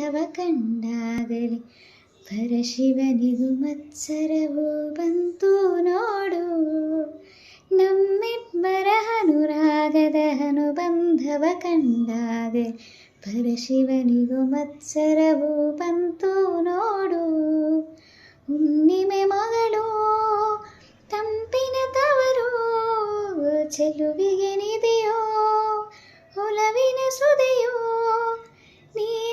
ಬಂಧವ ಕಂಡಾಗಲೇ ಪರಶಿವನಿಗೂ ಮತ್ಸರವೂ ಬಂತು ನೋಡು. ನಮ್ಮಿಬ್ಬರ ಅನುರಾಗದ ಅನುಬಂಧವ ಕಂಡಾಗಲೇ ಪರಶಿವನಿಗೂ ಮತ್ಸರವೂ ಬಂತು ನೋಡು. ಹುಣ್ಣಿಮೆ ಮಗಳು ತಂಪಿನ ತವರು ಚೆಲುವಿಗೆ ನಿಧಿಯೋ ಒಲವಿನ ಸುದೆಯೋ ನೀ